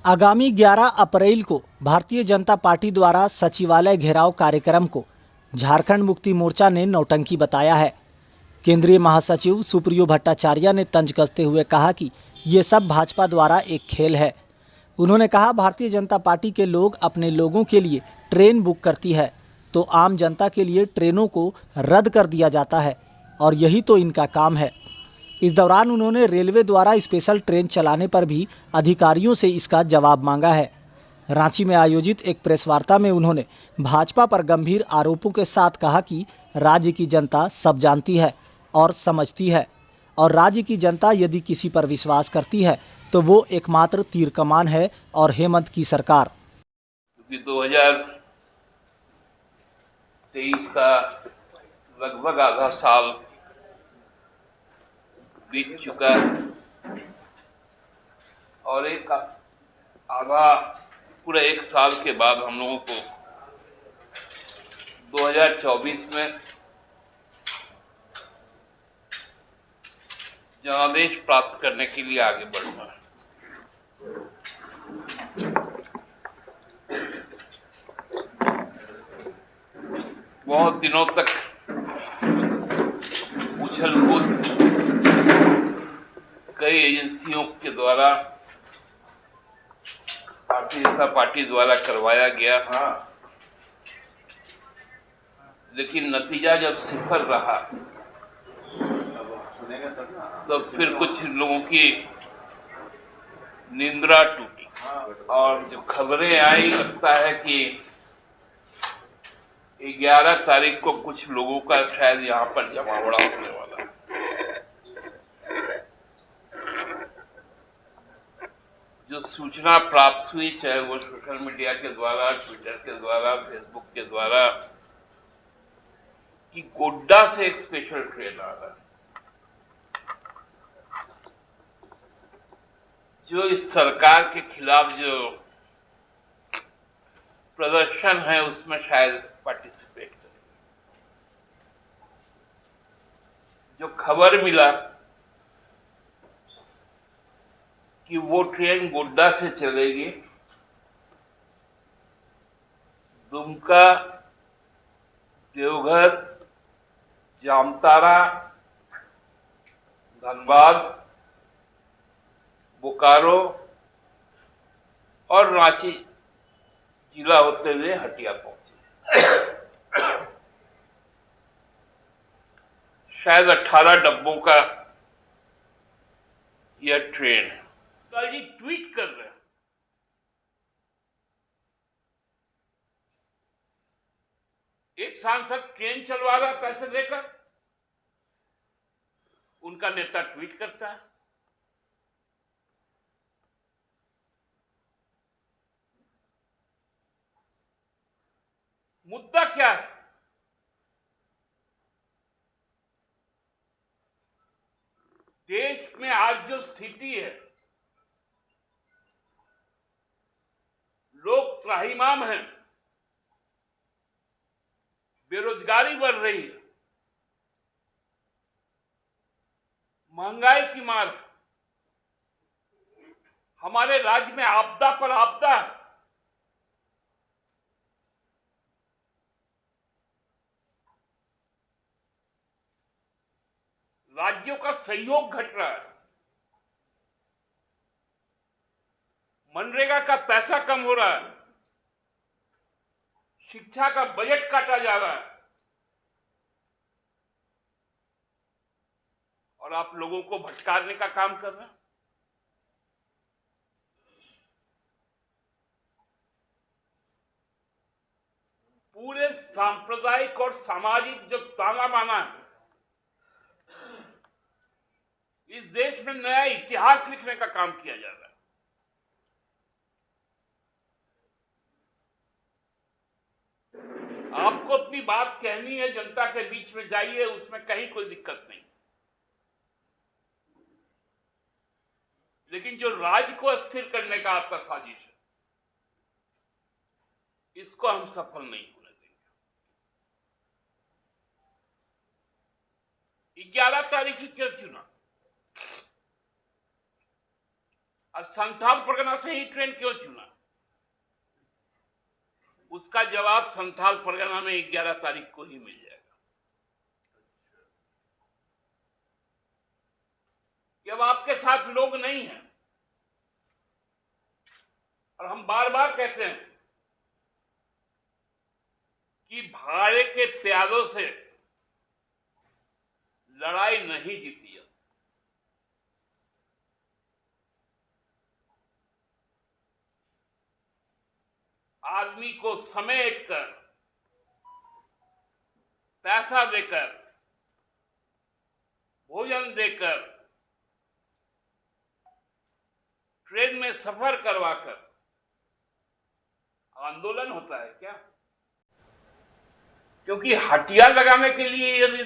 आगामी 11 अप्रैल को भारतीय जनता पार्टी द्वारा सचिवालय घेराव कार्यक्रम को झारखंड मुक्ति मोर्चा ने नौटंकी बताया है। केंद्रीय महासचिव सुप्रियो भट्टाचार्य ने तंज कसते हुए कहा कि ये सब भाजपा द्वारा एक खेल है। उन्होंने कहा, भारतीय जनता पार्टी के लोग अपने लोगों के लिए ट्रेन बुक करती है तो आम जनता के लिए ट्रेनों को रद्द कर दिया जाता है और यही तो इनका काम है। इस दौरान उन्होंने रेलवे द्वारा स्पेशल ट्रेन चलाने पर भी अधिकारियों से इसका जवाब मांगा है। रांची में आयोजित एक प्रेस वार्ता में उन्होंने भाजपा पर गंभीर आरोपों के साथ कहा कि राज्य की जनता सब जानती है और समझती है और राज्य की जनता यदि किसी पर विश्वास करती है तो वो एकमात्र तीर कमान है और हेमंत की सरकार। 2023 का लगभग आधा साल बीत चुका है और एक आधा पूरा एक साल के बाद हम लोगों को 2024 में जनादेश प्राप्त करने के लिए आगे बढ़ना है। बहुत दिनों तक उछल कूद कई एजेंसियों के द्वारा भारतीय जनता पार्टी द्वारा करवाया गया, लेकिन नतीजा जब सिफर रहा तो फिर कुछ लोगों की निंद्रा टूटी और जो खबरें आई, लगता है कि 11 तारीख को कुछ लोगों का शायद यहाँ पर जमावड़ा होने वाला है। जो सूचना प्राप्त हुई, चाहे वो सोशल मीडिया के द्वारा, ट्विटर के द्वारा, फेसबुक के द्वारा, कि गोड्डा से एक स्पेशल ट्रेन आ रहा है जो इस सरकार के खिलाफ जो प्रदर्शन है उसमें शायद पार्टिसिपेट करें। जो खबर मिला कि वो ट्रेन गोड्डा से चलेगी, दुमका, देवघर, जामताड़ा, धनबाद, बोकारो और रांची जिला होते हुए हटिया पहुंची। शायद 18 डब्बों का यह ट्रेन है। कल जी ट्वीट कर रहे हैं, एक सांसद ट्रेन चलवा रहा है पैसे देकर, उनका नेता ट्वीट करता है। मुद्दा क्या है? देश में आज जो स्थिति है, लोग त्राहिमाम हैं, बेरोजगारी बढ़ रही है, महंगाई की मार, हमारे राज्य में आपदा पर आपदा है। राज्यों का सहयोग घट रहा है, मनरेगा का पैसा कम हो रहा है, शिक्षा का बजट काटा जा रहा है और आप लोगों को भटकाने का काम कर रहे हैं। पूरे सांप्रदायिक और सामाजिक जो ताना बाना है, इस देश में नया इतिहास लिखने का काम किया जा रहा है। आपको अपनी बात कहनी है, जनता के बीच में जाइए, उसमें कहीं कोई दिक्कत नहीं, लेकिन जो राज्य को अस्थिर करने का आपका साजिश है, इसको हम सफल नहीं होने देंगे। 11 तारीख ही क्यों चुना? और संथाल परगना से ही ट्रेन क्यों चुना? उसका जवाब संथाल परगना में 11 तारीख को ही मिल जाएगा। जब आपके साथ लोग नहीं हैं, और हम बार बार कहते हैं कि भाड़े के प्यादों से लड़ाई नहीं जीती है। आदमी को समेटकर, पैसा देकर, भोजन देकर, ट्रेन में सफर करवाकर आंदोलन होता है क्या? क्योंकि हटिया लगाने के लिए यदि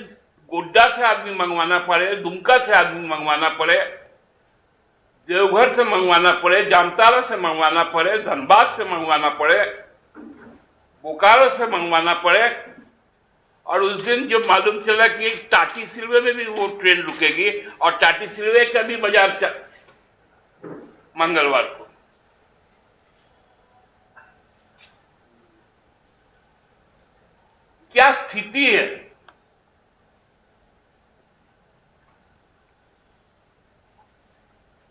गोड्डा से आदमी मंगवाना पड़े, दुमका से आदमी मंगवाना पड़े, देवघर से मंगवाना पड़े, जामताड़ा से मंगवाना पड़े, धनबाद से मंगवाना पड़े, बोकारो से मंगवाना पड़े, और उस दिन जो मालूम चला कि टाटी सिलवे में भी वो ट्रेन रुकेगी, और टाटी सिलवे का भी बाजार मंगलवार को। क्या स्थिति है?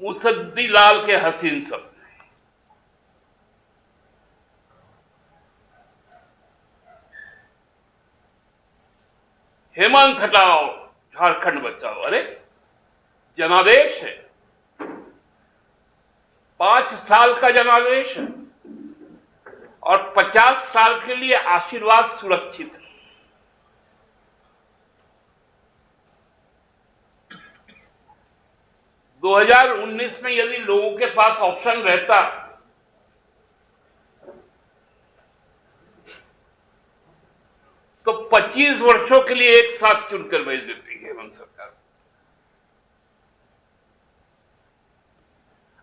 मुसद्दी लाल के हसीन सपने। हेमंत हटाओ, झारखंड बचाओ। अरे जनादेश है, 5 साल का जनादेश है, और 50 साल के लिए आशीर्वाद सुरक्षित है। - 2019 में यदि लोगों के पास ऑप्शन रहता तो 25 वर्षों के लिए एक साथ चुनकर भेज देती है हेमंत सरकार।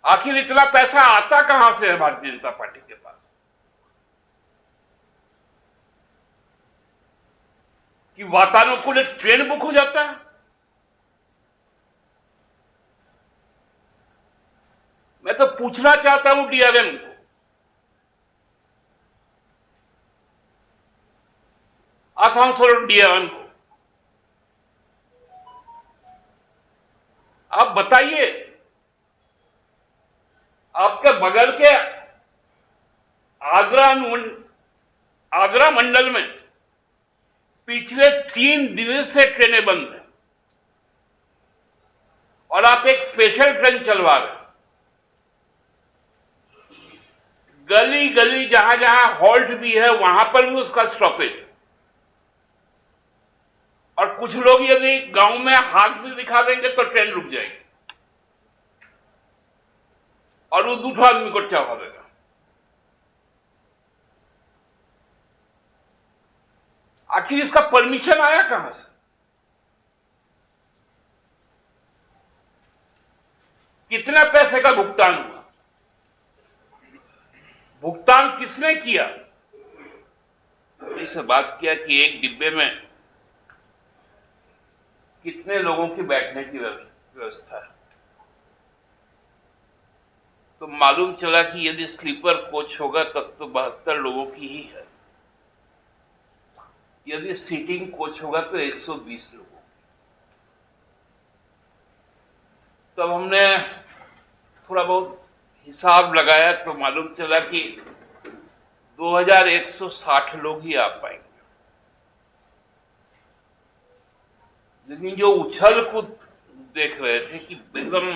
आखिर इतना पैसा आता कहां से है भारतीय जनता पार्टी के पास कि वातानुकूलित ट्रेन बुक हो जाता है? मैं तो पूछना चाहता हूं डीआरएम को, आसानसोल डीआरएम को, आप बताइए, आपके बगल के आगरा मंडल में पिछले 3 दिन से ट्रेनें बंद हैं, और आप एक स्पेशल ट्रेन चलवा रहे हैं। गली गली जहां जहां हॉल्ट भी है वहां पर भी उसका स्टॉपेज, और कुछ लोग यदि गांव में हाथ भी दिखा देंगे तो ट्रेन रुक जाएगी, और वो दूसरा आदमी को चढ़ा देगा। आखिर इसका परमिशन आया कहां से? कितना पैसे का भुगतान हुआ? भुगतान किसने किया? इससे बात किया कि एक डिब्बे में कितने लोगों की बैठने की व्यवस्था है, तो मालूम चला कि यदि स्लीपर कोच होगा तब तो 72 लोगों की ही है, यदि सीटिंग कोच होगा तो 120 लोगों। तब हमने थोड़ा बहुत हिसाब लगाया तो मालूम चला कि 2160 लोग ही आ पाएंगे। लेकिन जो उछल कूद देख रहे थे कि एकदम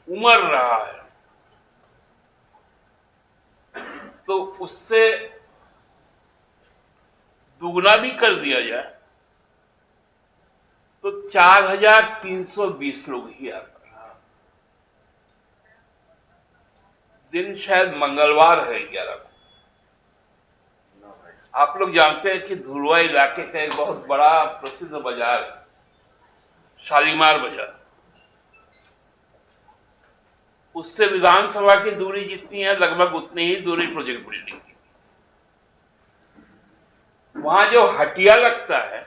उमड़ रहा है, तो उससे दुगना भी कर दिया जाए तो 4320 लोग ही आ पाए। दिन शायद मंगलवार है 11 को। आप लोग जानते हैं कि धुलवा इलाके का एक बहुत बड़ा प्रसिद्ध बाजार है, शालीमार बाजार। उससे विधानसभा की दूरी जितनी है लगभग उतनी ही दूरी प्रोजेक्ट बिल्डिंग की। वहां जो हटिया लगता है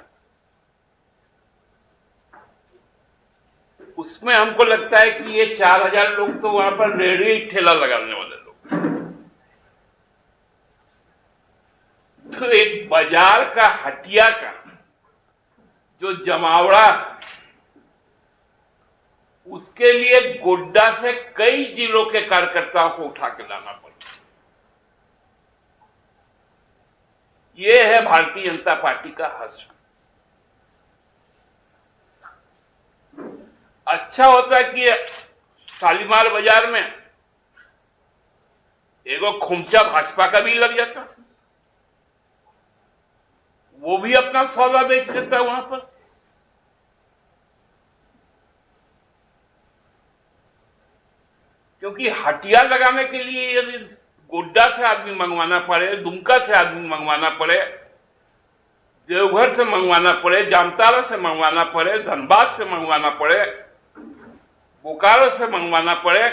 उसमें हमको लगता है कि ये 4000 लोग तो वहां पर रेहड़ी ठेला लगाने वाले लोग, तो एक बाजार का, हटिया का जो जमावड़ा, उसके लिए गोड्डा से कई जिलों के कार्यकर्ताओं को उठा के लाना पड़ा। ये है भारतीय जनता पार्टी का हश्र। अच्छा होता है कि शालीमार बाजार में एगो खुमचा भाजपा का भी लग जाता, वो भी अपना सौदा बेच लेता है वहां पर। क्योंकि हटिया लगाने के लिए यदि गोड्डा से आदमी मंगवाना पड़े, दुमका से आदमी मंगवाना पड़े, देवघर से मंगवाना पड़े, जामताड़ा से मंगवाना पड़े, धनबाद से मंगवाना पड़े, बोकारो से मंगवाना पड़े,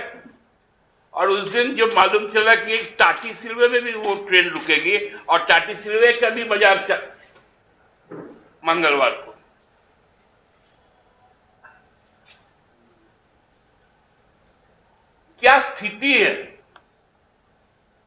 और उस दिन जो मालूम चला कि टाटी सिलवे में भी वो ट्रेन रुकेगी, और टाटी सिलवे का भी बाजार मंगलवार को। क्या स्थिति है